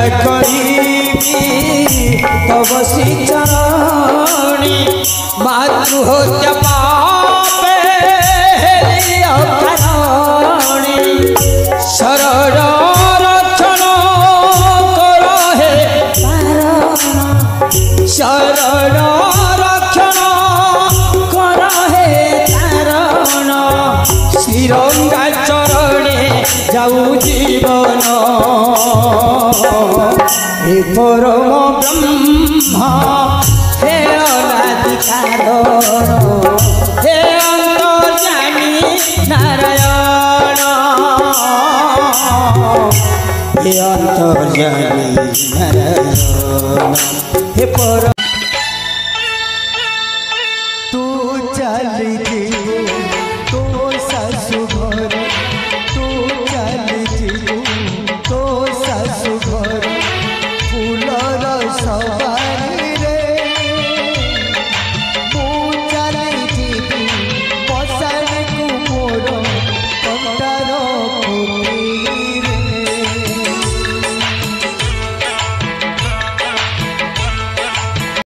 करी तब श्री चरणी मातृहत्या पापे करणी शरण रक्षण कर हे शरण रक्षण कर हे तारण श्रीरंगा चरणे जाऊ जीवन हे परम ब्रह्म हे अनादिकार हे अंतर्यामी नारायण हे अंतर्यामी नारायण हे परम